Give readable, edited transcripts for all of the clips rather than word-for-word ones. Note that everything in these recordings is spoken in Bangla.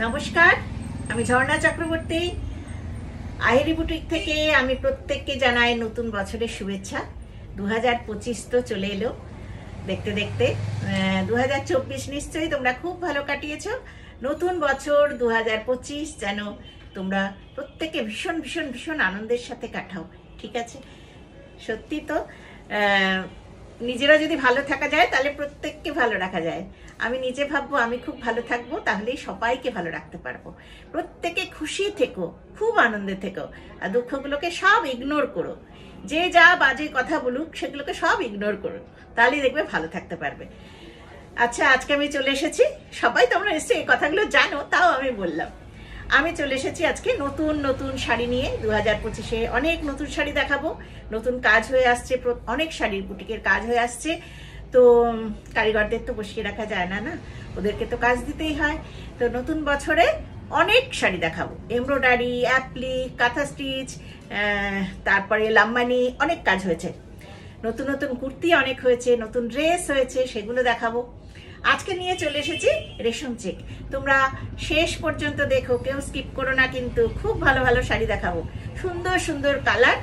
নমস্কার, আমি ঝর্ণা চক্রবর্তী। আহিরি বুটিক থেকে আমি প্রত্যেককে জানাই নতুন বছরের শুভেচ্ছা। 2025 তো চলে এলো দেখতে দেখতে। 2024 নিশ্চয়ই তোমরা খুব ভালো কাটিয়েছো। নতুন বছর 2025 যেন তোমরা প্রত্যেকে ভীষণ ভীষণ ভীষণ আনন্দের সাথে কাটাও, ঠিক আছে? সত্যি তো, নিজেরা যদি ভালো থাকা যায় তাহলে প্রত্যেককে ভালো রাখা যায়। আমি নিজে ভাববো আমি খুব ভালো থাকবো, তাহলেই সবাইকে ভালো রাখতে পারবো। প্রত্যেকে খুশি থেকো, খুব আনন্দে থেকো, আর দুঃখগুলোকে সব ইগনোর করো। যে যা বাজে কথা বলুক সেগুলোকে সব ইগনোর করো, তাহলেই দেখবে ভালো থাকতে পারবে। আচ্ছা, আজকে আমি চলে এসেছি, সবাই তোমরা নিশ্চয়ই এই কথাগুলো জানো, তাও আমি বললাম। আমি চলে এসেছি আজকে নতুন নতুন শাড়ি নিয়ে। 2025-এ অনেক নতুন শাড়ি দেখাবো। নতুন কাজ হয়ে আসছে, অনেক শাড়ির বুটিকের কাজ হয়ে আসছে। তো কারিগরদের তো বসিয়ে রাখা যায় না, ওদেরকে তো কাজ দিতেই হয়। তো নতুন বছরে অনেক শাড়ি দেখাবো, এমব্রয়ডারি, অ্যাপ্লিক, কাঁথা স্টিচ, তারপরে লাম্বানি, অনেক কাজ হয়েছে। নতুন নতুন কুর্তি অনেক হয়েছে, নতুন ড্রেস হয়েছে, সেগুলো দেখাবো। আজকে নিয়ে চলে এসেছি রেশম চেক। তোমরা শেষ পর্যন্ত দেখো, কেউ স্কিপ করো না কিন্তু। খুব ভালো ভালো শাড়ি দেখাবো, সুন্দর সুন্দর কালার,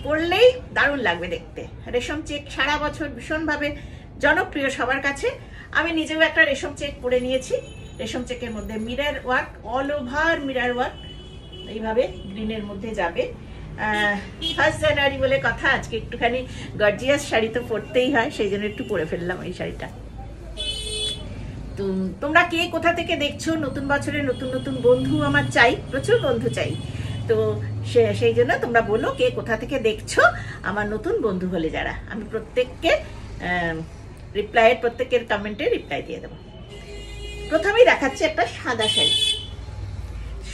পরলেই দারুণ লাগবে দেখতে। রেশম চেক সারা বছর ভীষণভাবে জনপ্রিয় সবার কাছে। আমি নিজেও একটা রেশম চেক পরে নিয়েছি। রেশম চেকের মধ্যে mirror work, all over mirror work, এইভাবে গ্রিনের মধ্যে যাবে। 1 জানুয়ারি বলে কথা, আজকে একটুখানি গর্জিয়াস শাড়ি তো পরতেই হয়, সেই জন্য একটু পরে ফেললাম এই শাড়িটা। তো তোমরা কে কোথা থেকে দেখছো? নতুন বছরে নতুন নতুন বন্ধু আমার চাই, প্রচুর বন্ধু চাই। তো সেই জন্য তোমরা বলো কে কোথা থেকে দেখছো, আমার নতুন বন্ধু হলে যারা। আমি প্রত্যেককে প্রত্যেকের কমেন্টে রিপ্লাই দিয়ে দেবো। প্রথমেই দেখাচ্ছি একটা সাদা শাড়ি।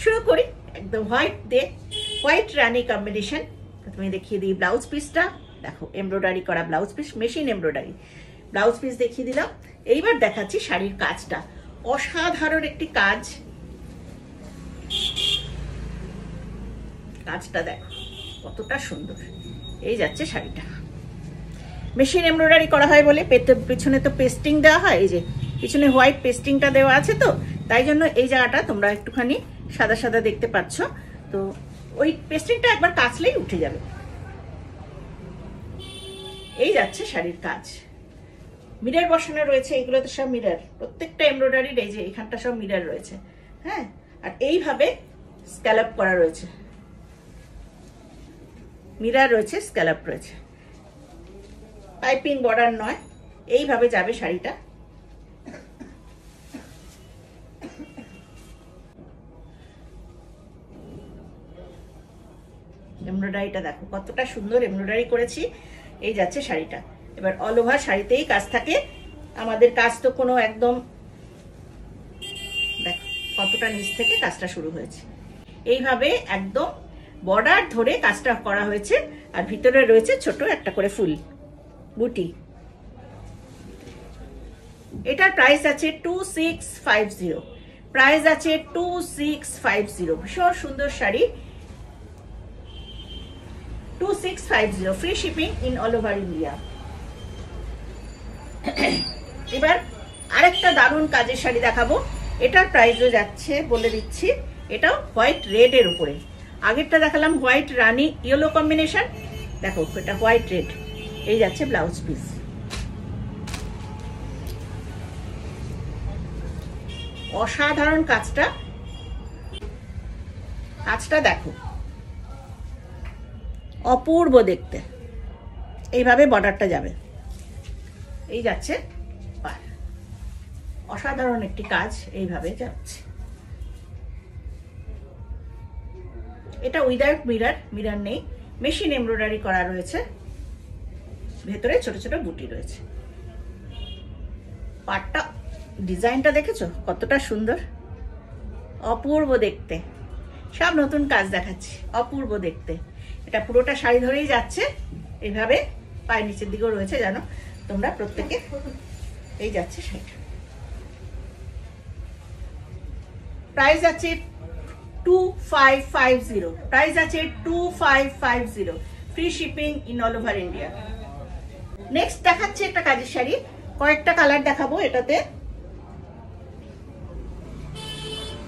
শুরু করি একদম হোয়াইট রানি কম্বিনেশন। প্রথমে দেখিয়ে দিই ব্লাউজ পিসটা। দেখো, এমব্রয়ডারি করা blouse piece, machine embroidery blouse piece দেখিয়ে দিলাম। এইবার দেখাচ্ছি শাড়ির কাজটা। অসাধারণ একটি কাজ, কাজটা দেখো কতটা সুন্দর। এই যাচ্ছে শাড়িটা, মেশিন এমব্রয়ডারি করা হয় বলে পিছনে তো পেস্টিং দেওয়া হয়। এই যে পিছনে হোয়াইট পেস্টিংটা দেওয়া আছে, তো তাই জন্য এই জায়গাটা তোমরা একটুখানি সাদা সাদা দেখতে পাচ্ছ। তো ওই পেস্টিংটা একবার কাচলেই উঠে যাবে। এই যাচ্ছে শাড়ির কাজ। মিরর বসানো রয়েছে, এগুলো তো সব মিরর, প্রত্যেকটা এমব্রয়ডারির এই যে এখানটা সব মিরর রয়েছে। হ্যাঁ, আর এইভাবে স্ক্যালপ করা রয়েছে, মিরর রয়েছে, স্ক্যালপ রয়েছে। পাইপিং বর্ডার নয়, এইভাবে যাবে শাড়িটা। এমব্রয়ডারিটা দেখো কতটা সুন্দর এমব্রয়ডারি করেছি। এই যাচ্ছে শাড়িটা। এবার অল ওভার শাড়িতেই কাজ থাকে আমাদের। কাজ তো কোনো একদম দেখো কতটা নিচ থেকে কাজটা শুরু হয়েছে। এইভাবে একদম বর্ডার ধরে কাজটা করা হয়েছে। আর ভিতরে রয়েছে ছোট একটা করে ফুল বুটি। এটার প্রাইস আছে 2650। প্রাইস আছে 2650। ভীষণ সুন্দর sari, 2650, free shipping in all over India. এবার আরেকটা দারুণ কাজের শাড়ি দেখাবো। এটার প্রাইসও যাচ্ছে, বলে দিচ্ছি, এটাও হোয়াইট রেড এর উপরে। আগেরটা দেখালাম হোয়াইট রানি ইয়েলো কম্বিনেশন, দেখো এটা হোয়াইট রেড। এই যাচ্ছে ব্লাউজ পিস। অসাধারণ কাজটা, কাজটা দেখো অপূর্ব দেখতে। এইভাবে বর্ডারটা যাবে, এই যাচ্ছে পার। অসাধারণ একটি কাজ, এইভাবে যাচ্ছে। এটা উইদাউট মিরর, মিরর নেই, মেশিন এমব্রয়ডারি করা রয়েছে। ভেতরে ছোট ছোট বুটি রয়েছে। পাটটা, ডিজাইনটা দেখেছো কতটা সুন্দর, অপূর্ব দেখতে। সব নতুন কাজ দেখাচ্ছি, অপূর্ব দেখতে। এটা পুরোটা শাড়ি ধরেই যাচ্ছে, এইভাবে পায়ের নিচের দিকেও রয়েছে, জানো তোমরা প্রত্যেকে। এই যাচ্ছে শাড়িটা। প্রাইস আছে 2550। প্রাইস আছে 2550, free shipping in all over India. Next দেখাচ্ছি একটা কাজের শাড়ি, কয়েকটা কালার দেখাবো এটাতে।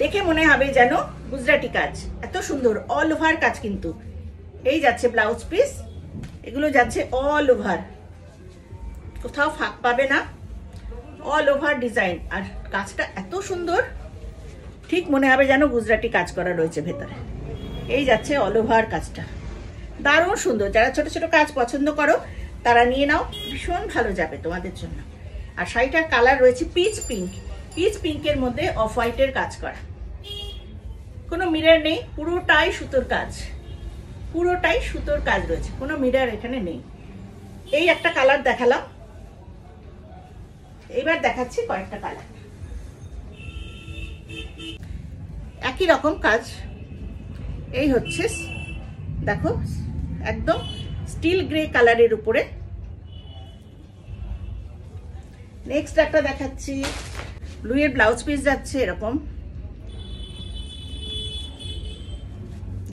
দেখে মনে হবে যেন গুজরাটি কাজ, এত সুন্দর অল ওভার কাজ। কিন্তু এই যাচ্ছে ব্লাউজ পিস, এগুলো যাচ্ছে অল ওভার, কোথাও ফাঁক পাবে না, অল ওভার ডিজাইন। আর কাজটা এত সুন্দর, ঠিক মনে হবে যেন গুজরাটি কাজ করা রয়েছে ভেতরে। এই যাচ্ছে অল ওভার কাজটা, দারুণ সুন্দর। যারা ছোট ছোট কাজ পছন্দ করো তারা নিয়ে নাও, ভীষণ ভালো যাবে তোমাদের জন্য। আর শাড়িটার কালার রয়েছে পিচ পিঙ্ক, পিচ পিঙ্কের মধ্যে অফ হোয়াইটের কাজ করা, কোনো মিরর নেই, পুরোটাই সুতোর কাজ, পুরোটাই সুতোর কাজ রয়েছে, কোনো মিরর এখানে নেই। এই একটা কালার দেখালাম, এবার দেখাচ্ছি কয়েকটা কালার। একই রকম কাজ, এই হচ্ছে দেখো একদম স্টিল গ্রে কালারের উপরে। নেক্সট একটা দেখাচ্ছি, ব্লু এর ব্লাউজ পিস যাচ্ছে এরকম।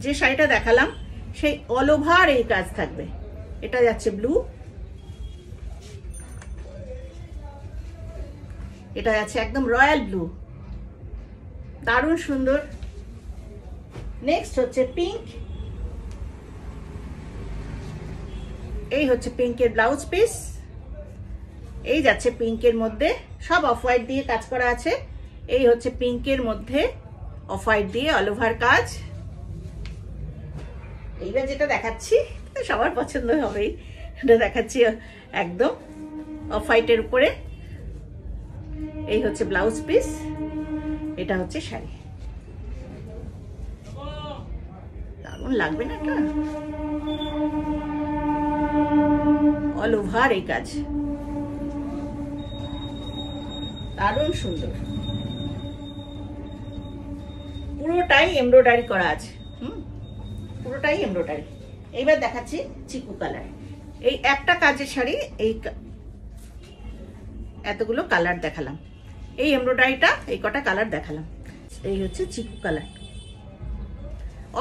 যে শাড়িটা দেখালাম সেই অল ওভার এই কাজ থাকবে। এটা যাচ্ছে ব্লু, এটা যাচ্ছে একদম রয়্যাল ব্লু, দারুণ সুন্দর। নেক্সট হচ্ছে পিঙ্ক, এই হচ্ছে পিঙ্কের ব্লাউজ পিস। এই যাচ্ছে পিঙ্কের মধ্যে, সব অফ হোয়াইট দিয়ে কাজ করা আছে। এই হচ্ছে পিঙ্কের মধ্যে অফ হোয়াইট দিয়ে অল ওভার কাজ। এইবার যেটা দেখাচ্ছি সবার পছন্দ হবেই, এটা দেখাচ্ছি একদম অফ হোয়াইটের উপরে। এই হচ্ছে ব্লাউজ পিস, এটা হচ্ছে শাড়ি। দারুণ লাগবে না এটা, অল ওভার এই কাজ, দারুণ সুন্দর, পুরোটাই এমব্রয়ডারি করা আছে, পুরোটাই এমব্রয়ডারি। এইবার দেখাচ্ছি চিকু কালার। এই একটা কাজের শাড়ি, এই এতগুলো কালার দেখালাম, এই এমব্রয়ডারিটা এই কটা কালার দেখালাম। এই হচ্ছে চিকু কালার,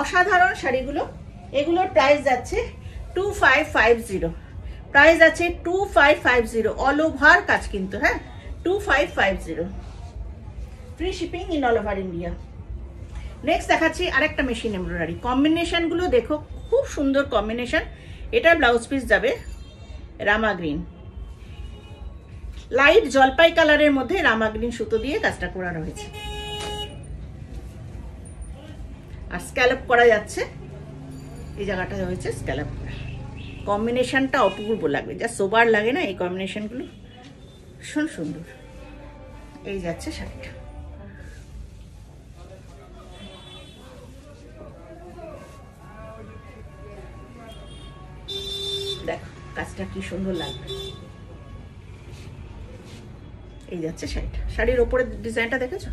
অসাধারণ শাড়িগুলো। এগুলোর প্রাইস যাচ্ছে 2550, প্রাইস আছে 2550, অল ওভার কাজ কিন্তু, হ্যাঁ 2550, free shipping in all over India. Next দেখাচ্ছি আরেকটা মেশিন এমব্রয়ডারি। কম্বিনেশনগুলো দেখো, খুব সুন্দর কম্বিনেশন। এটার ব্লাউজ পিস যাবে রামা গ্রিন, লাইট জলপাই কালারের মধ্যে রামা গ্রিন সুতো দিয়ে কাজটা করা রয়েছে। আর স্ক্যালপ করা যাচ্ছে, এই জায়গাটা হয়েছে স্ক্যালপ করা। কম্বিনেশনটা অপূর্ব লাগবে, যা সোবার লাগে না এই কম্বিনেশনগুলো, ভীষণ সুন্দর। এই যাচ্ছে শাড়িটা, দেখো কাজটা কি সুন্দর লাগবে। এই যাচ্ছে শাড়িটা, শাড়ির ওপরের ডিজাইনটা দেখেছো,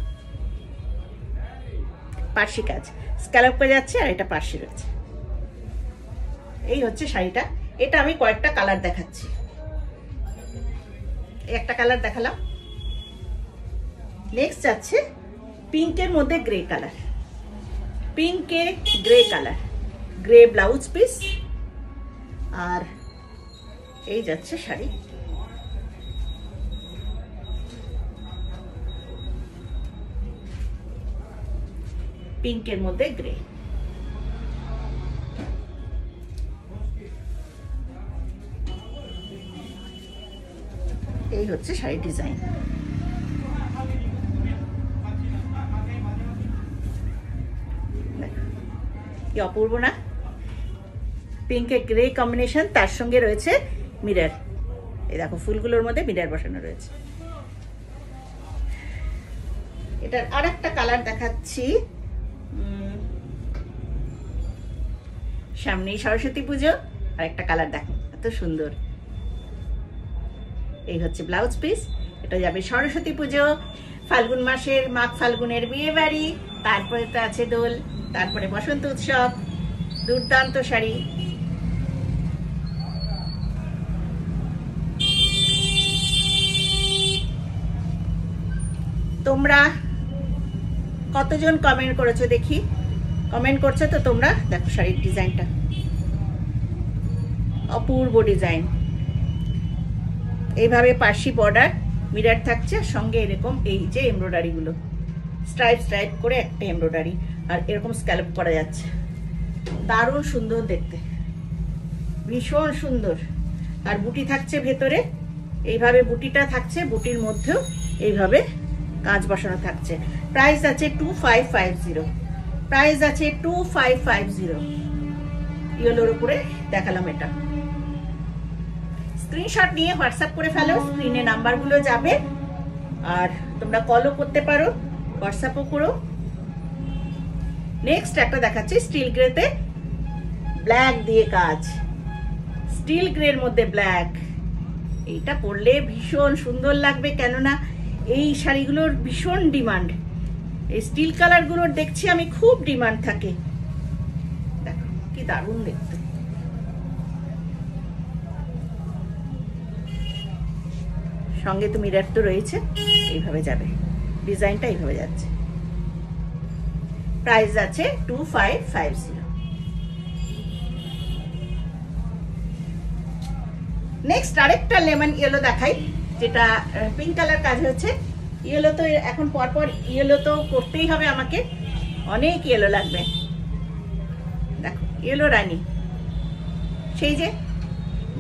পার্সি কাজ, স্ক্যালপ করে যাচ্ছে, আর এটা পার্সি রয়েছে। এই হচ্ছে শাড়িটা। এটা আমি কয়েকটা কালার দেখাচ্ছি, একটা কালার দেখালাম। নেক্সট যাচ্ছে পিঙ্কের মধ্যে গ্রে কালার, পিঙ্কে grey colour, grey blouse piece. আর এই যাচ্ছে শাড়ি, পিঙ্কের মধ্যে গ্রে। এই হচ্ছে শাড়ি ডিজাইন। কি অপূর্ব না, পিঙ্কে গ্রে কম্বিনেশন, তার সঙ্গে রয়েছে মিরর। এই দেখো ফুলগুলোর মধ্যে মিরর বসানো রয়েছে। এটার আরেকটা কালার দেখাচ্ছি, সামনেই সরস্বতী পুজো, আর একটা কালার দেখো এত সুন্দর। এই হচ্ছে ব্লাউজ পিস, এটা যাবে সরস্বতী পুজো, ফাল্গুন মাসের, মাঘ ফাল্গুনের বিয়ে বাড়ি, তারপরে তো আছে দোল, তারপরে বসন্ত উৎসব। দুর্দান্ত শাড়ি। তোমরা কতজন কমেন্ট করেছো দেখি, কমেন্ট করছো তো তোমরা? দেখো শাড়ির ডিজাইনটা, অপূর্ব ডিজাইন। এইভাবে পার্সি বর্ডার, মিরর থাকছে, সঙ্গে এরকম এই যে এমব্রয়ডারি গুলো, স্ট্রাইপ স্ট্রাইপ করে একটা এমব্রয়ডারি, আর এরকম স্ক্যালপ করা যাচ্ছে। দারুণ সুন্দর দেখতে, ভীষণ সুন্দর। আর বুটি থাকছে ভেতরে, এইভাবে বুটিটা থাকছে, বুটির মধ্যেও এইভাবে কাজ বসানো থাকছে। প্রাইস আছে 2550, প্রাইস আছে 2550। ইয়েলোর উপরে দেখালাম এটা। স্ক্রিনশট নিয়ে হোয়াটসঅ্যাপ করে ফেলো, স্ক্রিনে নাম্বারগুলো যাবে, আর তোমরা কলও করতে পারো, হোয়াটসঅ্যাপও করো। নেক্সট একটা দেখাচ্ছি স্টিল গ্রেতে ব্ল্যাক দিয়ে কাজ, স্টিল গ্রের মধ্যে ব্ল্যাক। এইটা পরলে ভীষণ সুন্দর লাগবে, কেননা এই শাড়িগুলোর ভীষণ ডিমান্ড। এই স্টিল কালারগুলোর দেখছি আমি খুব ডিমান্ড থাকে। দেখো কি দারুণ দেখতে। সঙ্গে তো মিরর তো রয়েছে, এইভাবে যাবে, ডিজাইনটা এইভাবে যাচ্ছে। প্রাইস আছে 2550। নেক্সট আরেকটা লেমন ইয়েলো দেখাই, যেটা পিঙ্ক কালার কাজ হচ্ছে। ইয়েলো তো এখন পরপর ইয়েলো তো করতেই হবে আমাকে, অনেক ইয়েলো লাগবে। দেখো ইয়েলো রানী, সেই যে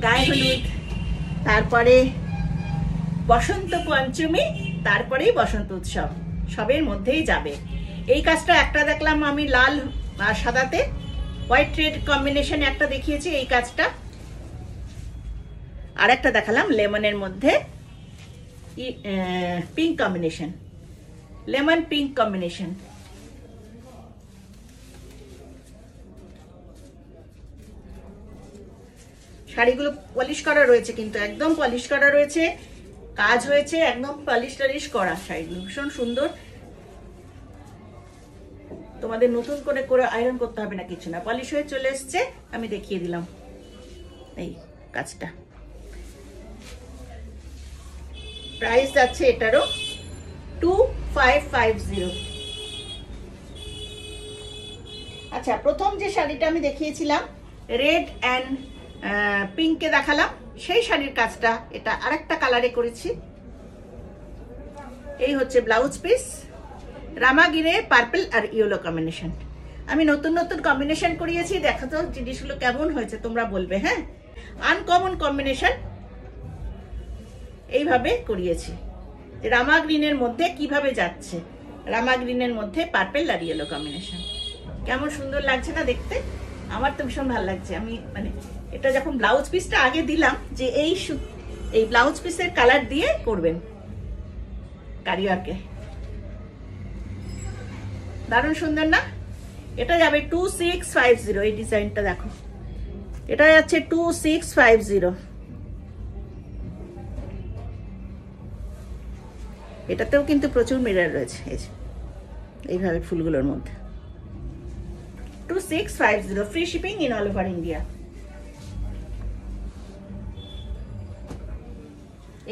গায়ে হলুদ, তারপরে বসন্ত পঞ্চমী, তারপরেই বসন্ত উৎসব, সবের মধ্যেই যাবে। এই কাজটা একটা দেখলাম আমি লাল আর সাদাতে, হোয়াইট রেড কম্বিনেশন একটা দেখিয়েছি এই কাজটা। আর একটা দেখালাম লেমনের মধ্যে pink combination, lemon pink combination. শাড়িগুলো পলিশ করা রয়েছে, কিন্তু একদম পলিশ করা রয়েছে, কাজ হয়েছে একদম পলিশ টলিশ করা। শাড়িগুলো ভীষণ সুন্দর, তোমাদের নতুন করে করে আয়রন করতে হবে না, কিছু না, পলিশ হয়ে চলে এসছে। আমি দেখিয়ে দিলাম এই কাজটা। প্রাইস আছে এটারও 2550। আচ্ছা, প্রথম যে শাড়িটা আমি দেখিয়েছিলাম রেড অ্যান্ড পিঙ্কে দেখালাম, সেই শাড়ির কাজটা এটা আরেকটা কালারে করেছি। এই হচ্ছে ব্লাউজ পিস, রামাগিরে পার্পল আর ইয়েলো কম্বিনেশন। আমি নতুন নতুন কম্বিনেশন করিয়েছি, দেখো তো জিনিসগুলো কেমন হয়েছে তোমরা বলবে। হ্যাঁ, আনকমন কম্বিনেশন এইভাবে করিয়েছি। রামা গ্রিনের মধ্যে কিভাবে যাচ্ছে, রামা গ্রিনের মধ্যে পার্পল আর ইয়েলো কম্বিনেশন, কেমন সুন্দর লাগছে না দেখতে? আমার তো ভীষণ ভালো লাগছে। আমি মানে এটা যখন ব্লাউজ পিসটা আগে দিলাম, যে এই ব্লাউজ পিসের কালার দিয়ে করবেন কারিওয়ারকে, দারুণ সুন্দর না? এটা যাবে 2650। এই ডিজাইনটা দেখো, এটা যাচ্ছে 2650। এটাতেও কিন্তু প্রচুর মিরর রয়েছে, এই যে এইভাবে ফুলগুলোর মধ্যে। 2650, free shipping in all over India.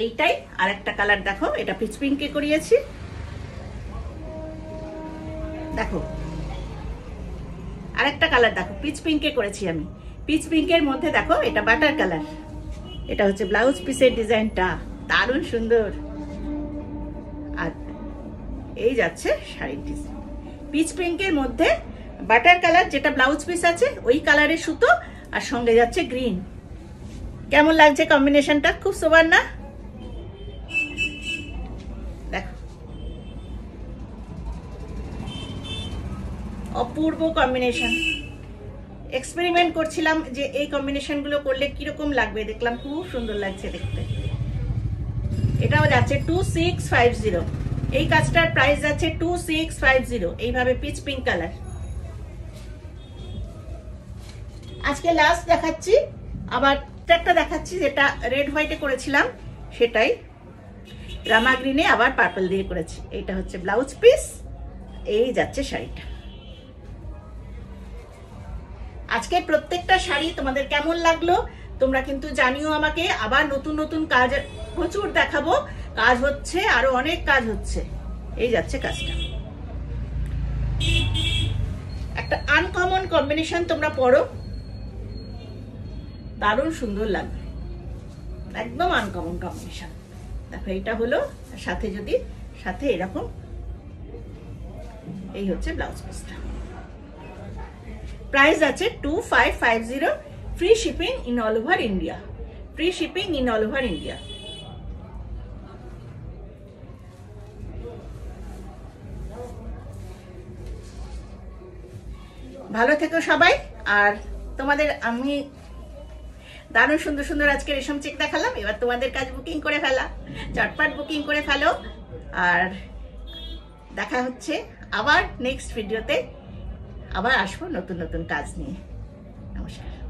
এইটাই আরেকটা কালার দেখো, এটা পিচ পিঙ্কে করিয়েছি। দেখো আরেকটা কালার দেখো, পিচ পিঙ্কে করেছি আমি। পিচ পিঙ্কের মধ্যে দেখো এটা বাটার কালার, এটা হচ্ছে ব্লাউজ পিসের ডিজাইনটা, দারুণ সুন্দর। আর এই যাচ্ছে শাড়ির ডিজাইন, পিচ পিঙ্কের মধ্যে বাটার কালার, যেটা ব্লাউজ পিস আছে ওই কালারের সুতো, আর সঙ্গে যাচ্ছে গ্রিন। কেমন লাগছে কম্বিনেশনটা? খুব সোবার না? দেখো অপূর্ব কম্বিনেশন। এক্সপেরিমেন্ট করছিলাম যে এই কম্বিনেশনগুলো করলে কিরকম লাগবে, দেখলাম খুব সুন্দর লাগছে দেখতে। এটাও যাচ্ছে 2650। এই কাজটার প্রাইস আছে 2650, এইভাবে পিচ পিঙ্ক কালার। আজকে লাস্ট দেখাচ্ছি, আবার একটা দেখাচ্ছি যেটা রেড হোয়াইটে করেছিলাম, সেটাই রামা গ্রিনে আবার পার্পল দিয়ে করেছি। এইটা হচ্ছে ব্লাউজ পিস, এই যাচ্ছে শাড়িটা। আজকে প্রত্যেকটা শাড়ি তোমাদের কেমন লাগলো তোমরা কিন্তু জানিও আমাকে। আবার নতুন নতুন কাজ প্রচুর দেখাবো, কাজ হচ্ছে, আরো অনেক কাজ হচ্ছে। এই যাচ্ছে কাজটা, একটা আনকমন কম্বিনেশন, তোমরা পড়ো, দারুণ সুন্দর লাগবে, একদম আনকমন কম্বিনেশন। দেখো এটা হলো, সাথে যদি সাথে এরকম এই হচ্ছে ব্লাউজ পিসটা। প্রাইস আছে 2550, free shipping in all over India, free shipping in all over India. ভালো থেকো সবাই। আর তোমাদের আমি দারুণ সুন্দর সুন্দর আজকে রেশম চেক দেখালাম, এবার তোমাদের কাজ বুকিং করে ফেলা, চটপট বুকিং করে ফেলো। আর দেখা হচ্ছে আবার নেক্সট ভিডিওতে, আবার আসবো নতুন নতুন কাজ নিয়ে। নমস্কার।